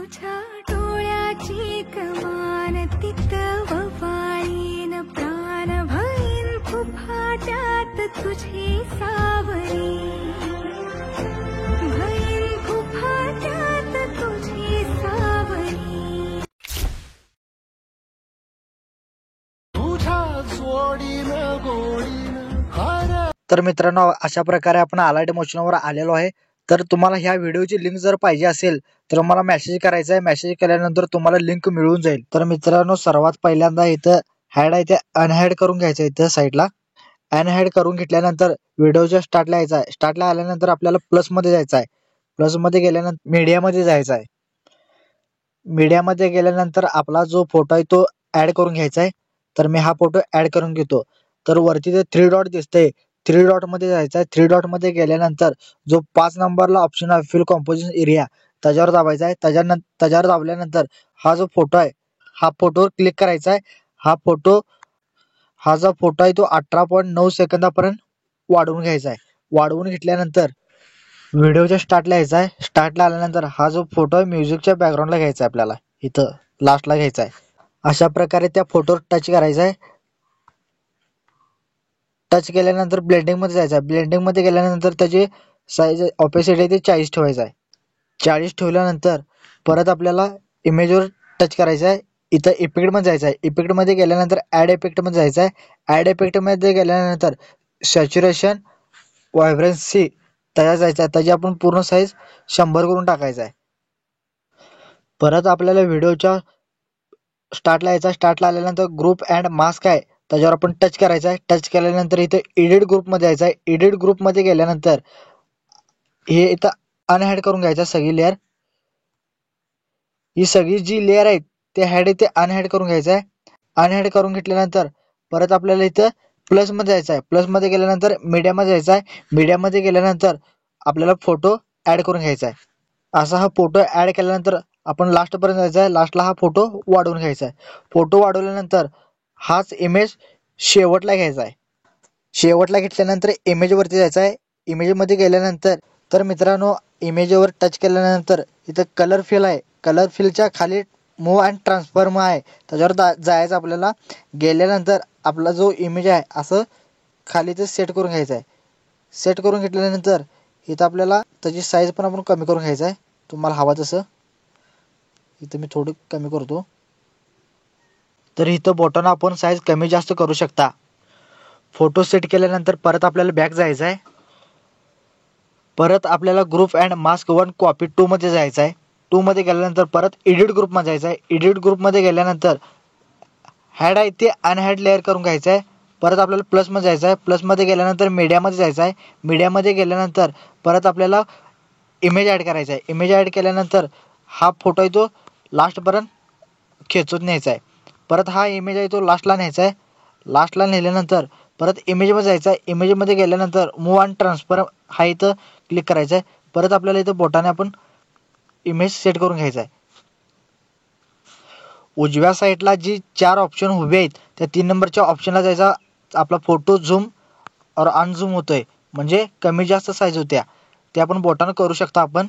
तुझ्या डोळ्याची कमान तितववाळीन प्राण भईन फुफाट्यात तुझी सावली भईन फुफाट्यात तुझी सावली तुझ्या जोडीनं गोडीनं खरं. तर मित्रांनो, अशा प्रकारे आपण अलाइट मोशनवर आलेलो आहे. तर तुम्हाला ह्या व्हिडिओची लिंक जर पाहिजे असेल तर मला मेसेज करायचा आहे. मेसेज केल्यानंतर तुम्हाला लिंक मिळून जाईल. तर मित्रांनो, सर्वात पहिल्यांदा इथं हॅड आहे ते अनहॅड करून घ्यायचं. इथं साईडला अनहॅड करून घेतल्यानंतर व्हिडिओच्या स्टार्टला यायचं आहे. स्टार्टला आल्यानंतर आपल्याला प्लस मध्ये जायचं आहे. प्लस मध्ये गेल्यानंतर मीडियामध्ये जायचं आहे. मीडियामध्ये गेल्यानंतर आपला जो फोटो आहे तो ऍड करून घ्यायचा आहे. तर मी हा फोटो ऍड करून घेतो. तर वरती ते 3 डॉट दिसतंय, 3 डॉट मध्ये जायचं आहे. 3 डॉट मध्ये गेल्यानंतर जो 5 नंबरला ऑप्शन आहे फिल कंपोजिशन एरिया त्याच्यावर दाबायचा आहे. त्याच्यावर दाबल्यानंतर हा जो फोटो आहे हा फोटोवर क्लिक करायचा आहे. हा जो फोटो आहे तो 18.9 सेकंदापर्यंत वाढवून घ्यायचा आहे. वाढवून घेतल्यानंतर व्हिडिओच्या स्टार्टला यायचा आहे. स्टार्टला आल्यानंतर हा जो फोटो आहे म्युझिकच्या बॅकग्राऊंडला घ्यायचा आहे. आपल्याला इथं लास्टला घ्यायचा आहे. अशा प्रकारे त्या फोटोवर टच करायचा आहे. टच केल्यानंतर ब्लेंडिंग मध्ये जायचं आहे. ब्लेंडिंग मध्ये गेल्यानंतर त्याची साईज ऑपेसिटी आहे ते 40 ठेवायचं आहे. 40 ठेवल्यानंतर परत आपल्याला इमेजवर टच करायचं आहे. इथं इफेक्ट मध्ये जायचं आहे. इफेक्ट मध्ये गेल्यानंतर ऍड इफेक्ट मध्ये जायचं आहे. ऍड इफेक्ट मध्ये गेल्यानंतर सॅच्युरेशन व्हायब्रन्सी त्याच्यात जायचं आहे. त्याची आपण पूर्ण साईज 100 करून टाकायचं आहे. परत आपल्याला व्हिडिओच्या स्टार्टला यायचा. स्टार्टला आल्यानंतर ग्रुप अँड मास्क आहे त्याच्यावर आपण टच करायचा आहे. टच केल्यानंतर इथे एडिट ग्रुप मध्ये जायचं आहे. एडिट ग्रुप मध्ये गेल्यानंतर हे इथं अनहॅड करून घ्यायचं सगळी लेअर. ही सगळी जी लेअर आहे ते हॅड इथे अनहॅड करून घ्यायचं आहे. अनहॅड करून घेतल्यानंतर परत आपल्याला इथं प्लस मध्ये जायचं आहे. प्लस मध्ये गेल्यानंतर मीडिया मध्ये जायचं आहे. मीडिया मध्ये गेल्यानंतर आपल्याला फोटो ऍड करून घ्यायचा आहे. असा हा फोटो ऍड केल्यानंतर आपण लास्ट पर्यंत जायचं आहे. लास्टला हा फोटो वाढवून घ्यायचा आहे. फोटो वाढवल्यानंतर हाच इमेज शेवटला घ्यायचा आहे. शेवटला घेतल्यानंतर इमेज वरती जायचं आहे. इमेज मध्ये गेल्यानंतर तर मित्रांनो, इमेजवर टच केल्यानंतर इथं कलर फिल आहे. कलर फिलच्या खाली मूव्ह अँड ट्रान्सफॉर्म आहे त्याच्यावर जायचं आपल्याला. गेल्यानंतर आपला जो इमेज आहे असं खाली ते सेट करून घ्यायचा आहे. सेट करून घेतल्यानंतर इथं आपल्याला त्याची साईज पण आपण कमी करून घ्यायचं आहे तुम्हाला हवा तसं. इथं मी थोडी कमी करतो. तर इथं बटन आपण साईज कमी जास्त करू शकता. फोटो सेट केल्यानंतर परत आपल्याला बॅक जायचं आहे. परत आपल्याला ग्रुप अँड मास्क 1 कॉपी 2 मध्ये जायचं आहे. 2 मध्ये गेल्यानंतर परत एडिट ग्रुप मध्ये जायचं आहे. एडिट ग्रुप मध्ये गेल्यानंतर हॅड आहे ते अनहॅड लेअर करून घ्यायचं आहे. परत आपल्याला प्लस मध्ये जायचं आहे. प्लस मध्ये गेल्यानंतर मीडियामध्ये जायचं आहे. मीडियामध्ये गेल्यानंतर परत आपल्याला इमेज ऍड करायचा आहे. इमेज ऍड केल्यानंतर हा फोटो आहे तो लास्टपर्यंत खेचून न्यायचा आहे. परत हा इमेज आहे तो लास्टला न्यायचा आहे. लास्टला नेल्यानंतर परत इमेजमध्ये जायचं आहे. इमेजमध्ये गेल्यानंतर मूव्ह अँड ट्रान्सफर हा इथं क्लिक करायचं आहे. परत आपल्याला इथं बोटाने आपण इमेज सेट करून घ्यायचा आहे. उजव्या साईडला जी 4 ऑप्शन उभे आहेत त्या 3 नंबरच्या ऑप्शनला जायचा. आपला फोटो झूम और अनझूम होतोय म्हणजे कमी जास्त साईज होत्या ते आपण बोटानं करू शकता. आपण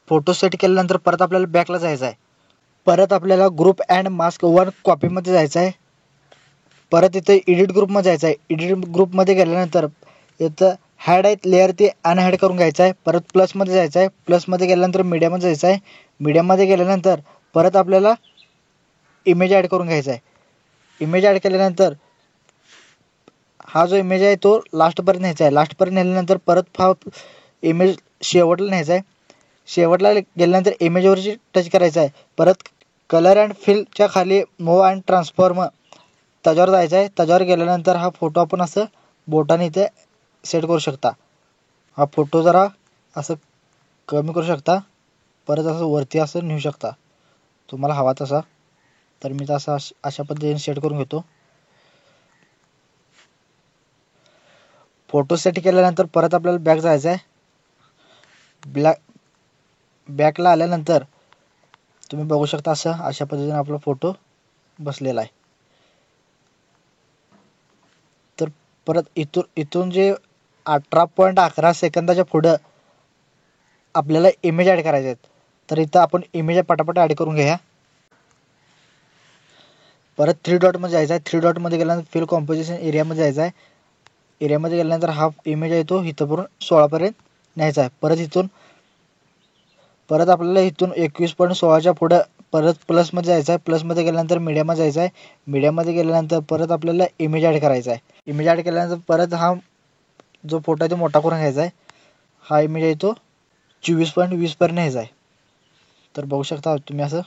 फोटो सेट केल्यानंतर परत आपल्याला बॅकला जायचं आहे. परत आपल्याला ग्रुप अँड मास्क 1 कॉपीमध्ये जायचं आहे. परत इथे एडिट ग्रुपमध्ये जायचं आहे. एडिट ग्रुपमध्ये गेल्यानंतर इथं हॅड आहेत लेअर ते अनहॅड करून घ्यायचं आहे. परत प्लसमध्ये जायचं आहे. प्लसमध्ये गेल्यानंतर मीडियामध्ये जायचं आहे. मीडियामध्ये गेल्यानंतर परत आपल्याला इमेज ॲड करून घ्यायचा आहे. इमेज ॲड केल्यानंतर हा जो इमेज आहे तो लास्टपर्यंत न्यायचा आहे. लास्टपर्यंत नेल्यानंतर परत हा इमेज शेवटला न्यायचा आहे. शेवटला गेल्यानंतर इमेजवरची टच करायचा आहे. परत कलर अँड फिलच्या खाली मूव्ह अँड ट्रान्सफॉर्म त्याच्यावर जायचं आहे. त्याच्यावर गेल्यानंतर हा फोटो आपण असं बोटाने इथे सेट करू शकता. हा फोटो जरा असं कमी करू शकता. परत असं वरती असं नेऊ शकता तुम्हाला हवा तसा. तर मी तसा अशा पद्धतीने सेट करून घेतो. फोटो सेट केल्यानंतर परत आपल्याला बॅक जायचं आहे. बॅकला आल्यानंतर तुम्ही बघू शकता अशा पद्धतीने आपला फोटो बसलेला आहे. तर परत इथून जे 18.11 सेकंदाच्या पुढं आपल्याला इमेज ॲड करायचे आहेत. तर इथं आपण इमेज पटापट ॲड करून घ्या. परत 3 डॉटमध्ये जायचं आहे. 3 डॉटमध्ये गेल्यानंतर फिल कॉम्पोजिशन एरियामध्ये जायचं आहे. एरियामध्ये गेल्यानंतर हा इमेज आहे तो इथंपर्यंत 16पर्यंत न्यायचा आहे. परत आपल्याला इथून 21.16च्या पुढं परत प्लसमध्ये जायचं आहे. प्लसमध्ये गेल्यानंतर मीडियामध्ये जायचं आहे. मीडियामध्ये गेल्यानंतर परत आपल्याला इमेज ॲड करायचा आहे. इमेज ॲड केल्यानंतर परत हा जो फोटो आहे तो मोठा करून घ्यायचा आहे. हा इमेज आहे तो 24.20पर्यंत न्यायचा आहे. तर बघू शकता तुम्ही असं.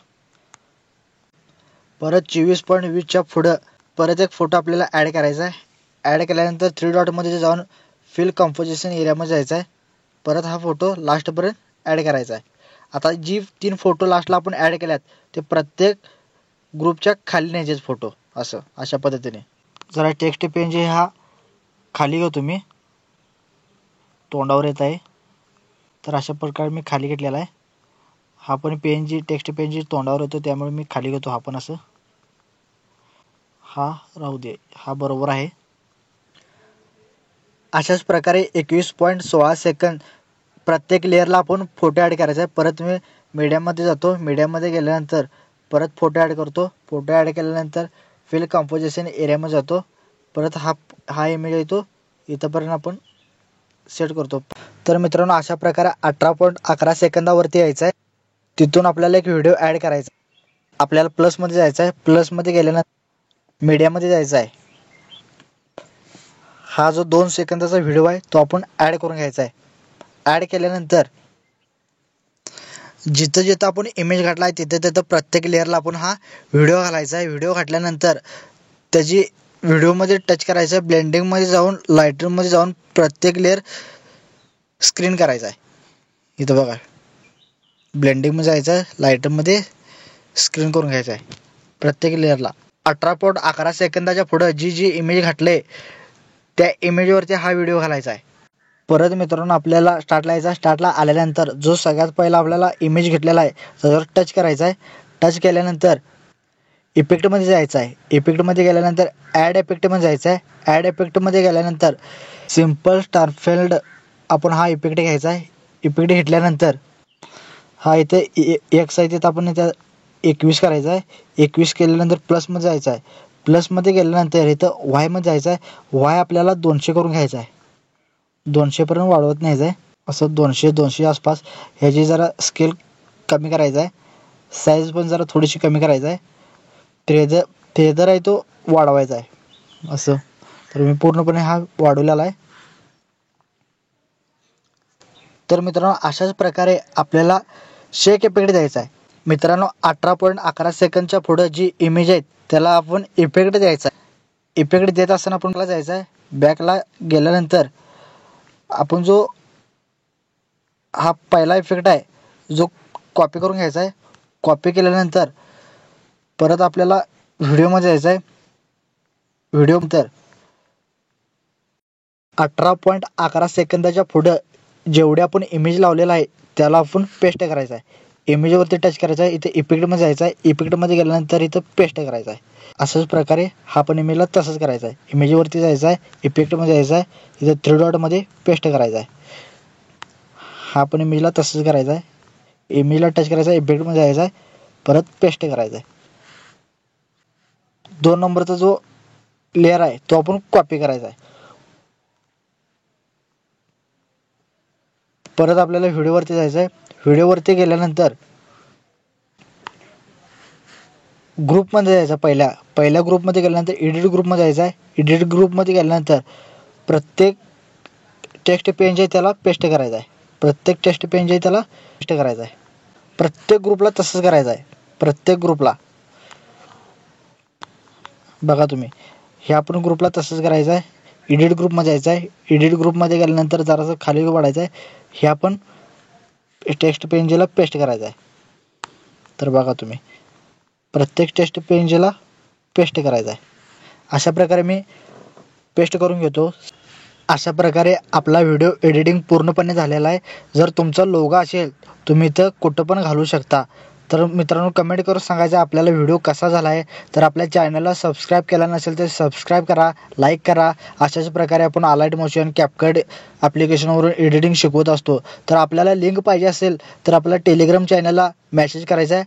परत 24.20च्या पुढं परत एक फोटो आपल्याला ॲड करायचा आहे. ॲड केल्यानंतर 3 डॉटमध्ये जाऊन फिल कॉम्पोजिशन एरियामध्ये जायचं आहे. परत हा फोटो लास्टपर्यंत ॲड करायचा आहे. आता जी 3 फोटो लास्टला आपण ॲड केल्यात ते प्रत्येक ग्रुपच्या खाली न्यायचेच फोटो असं अशा पद्धतीने. जरा टेक्स्ट पेन हा खाली घेऊ तुम्ही, तोंडावर येत आहे तर अशा प्रकारे मी खाली घेतलेला आहे. हा पण टेक्स्ट पेन तोंडावर येतो त्यामुळे मी खाली घेतो. हा पण असं, हा राहू दे, हा बरोबर आहे. अशाच प्रकारे 21.16 सेकंद प्रत्येक लेअरला आपण फोटो ॲड करायचा आहे. परत मी मीडियामध्ये जातो. मीडियामध्ये गेल्यानंतर परत फोटो ॲड करतो. फोटो ॲड केल्यानंतर फिल कॉम्पोजिशन एरियामध्ये जातो. परत हा इमेज येतो इथंपर्यंत आपण सेट करतो. तर मित्रांनो अशा प्रकारे 18.11 सेकंदावरती यायचं आहे. तिथून आपल्याला एक व्हिडिओ ॲड करायचा. आपल्याला प्लसमध्ये जायचं आहे. प्लसमध्ये गेल्यानंतर मीडियामध्ये जायचं आहे. हा जो 2 सेकंदाचा व्हिडिओ आहे तो आपण ॲड करून घ्यायचा आहे. ॲड केल्यानंतर जिथं जिथं आपण इमेज घातला आहे तिथं प्रत्येक लेअरला आपण हा व्हिडिओ घालायचा आहे. व्हिडिओ घातल्यानंतर त्याची व्हिडिओमध्ये टच करायचं आहे. ब्लेंडिंगमध्ये जाऊन लाईटरूममध्ये जाऊन प्रत्येक लेअर स्क्रीन करायचा आहे. इथं बघा ब्लेंडिंगमध्ये जायचं आहे, लाईटमध्ये स्क्रीन करून घ्यायचं आहे प्रत्येक लेअरला. 18.11 सेकंदाच्या पुढं जी इमेज घातले त्या इमेजवरती हा व्हिडिओ घालायचा आहे. परत मित्रांनो आपल्याला स्टार्टला यायचा. स्टार्टला आल्यानंतर जो सगळ्यात पहिला आपल्याला इमेज घेतलेला आहे त्याच्यावर टच करायचा आहे. टच केल्यानंतर इफेक्टमध्ये जायचं आहे. इफेक्टमध्ये गेल्यानंतर ॲड इफेक्टमध्ये जायचं आहे. ॲड इफेक्टमध्ये गेल्यानंतर सिम्पल स्टारफिल्ड आपण हा इफेक्ट घ्यायचा आहे. इफेक्ट घेतल्यानंतर हा इथे एक्स आहे तिथं आपण इथं 21 करायचा आहे. 21 केल्यानंतर प्लसमध्ये जायचं आहे. प्लसमध्ये गेल्यानंतर इथं वायमध्ये जायचं आहे. वाय आपल्याला 200 करून घ्यायचा आहे. 200पर्यंत वाढवत न्यायचं आहे. असं 200 आसपास. ह्याची जरा स्केल कमी करायचा आहे. साईज पण जरा थोडीशी कमी करायचं आहे. ट्रेझर आहे तो वाढवायचा आहे असं. तर मी पूर्णपणे हा वाढवलेला आहे. तर मित्रांनो अशाच प्रकारे आपल्याला शेक इफेक्ट द्यायचा आहे. मित्रांनो 18.11 सेकंदच्या पुढं जी इमेज आहे त्याला आपण इफेक्ट द्यायचा आहे. इफेक्ट देत असताना आपण जायचं आहे. बॅकला गेल्यानंतर आपण जो हा पहिला इफेक्ट आहे जो कॉपी करून घ्यायचा आहे. कॉपी केल्यानंतर परत आपल्याला व्हिडिओमध्ये जायचं आहे. व्हिडिओनंतर 18.11 सेकंदाच्या पुढं जेवढे आपण इमेज लावलेला आहे त्याला आपण पेस्ट करायचा आहे. इमेजवरती टच करायचा आहे. इथे इफेक्टमध्ये जायचं आहे. इफेक्टमध्ये गेल्यानंतर इथं पेस्ट करायचं आहे. अशाच प्रकारे हा पण इमेजला तसंच करायचं आहे. इमेजवरती जायचं आहे. इफेक्टमध्ये जायचं आहे. इथं 3 डॉटमध्ये पेस्ट करायचं आहे. हा पण इमेजला तसंच करायचं आहे. इमेजला टच करायचा आहे. इफेक्टमध्ये जायचं आहे. परत पेस्ट करायचं आहे. 2 नंबरचा जो लेअर आहे तो आपण कॉपी करायचा आहे. परत आपल्याला व्हिडिओवरती जायचं आहे. व्हिडिओवरती गेल्यानंतर ग्रुपमध्ये जायचं. पहिल्या ग्रुपमध्ये गेल्यानंतर एडिट ग्रुपमध्ये जायचं आहे. एडिट ग्रुपमध्ये गेल्यानंतर प्रत्येक टेक्स्ट पेन जे आहे त्याला पेस्ट करायचं आहे. प्रत्येक टेक्स्ट पेन जे आहे त्याला पेस्ट करायचं आहे. प्रत्येक ग्रुपला तसंच करायचं आहे. प्रत्येक ग्रुपला बघा तुम्ही ह्या पण ग्रुपला तसंच करायचं आहे. एडिट ग्रुपमध्ये जायचं आहे. एडिट ग्रुपमध्ये गेल्यानंतर जरासं खाली वाढायचं आहे. ह्या पण टेक्स्ट पेनला पेस्ट करायचं आहे. तर बघा तुम्ही प्रत्येक टेक्स्ट पेनला पेस्ट करायचं आहे. अशा प्रकारे मी पेस्ट करून घेतो. अशा प्रकारे आपला व्हिडिओ एडिटिंग पूर्णपणे झालेला आहे. जर तुमचा लोगो असेल तुम्ही इथं कुठं पण घालू शकता. तर मित्रांनो कमेंट करून सांगायचं आपल्याला व्हिडिओ कसा झाला आहे. तर आपल्या चॅनलला सबस्क्राईब केला नसेल तर सबस्क्राईब करा, लाईक करा. अशाच प्रकारे आपण अलाइट मोशन कॅपकट ॲप्लिकेशनवरून एडिटिंग शिकवत असतो. तर आपल्याला लिंक पाहिजे असेल तर आपल्या टेलिग्राम चॅनलला मेसेज करायचा आहे.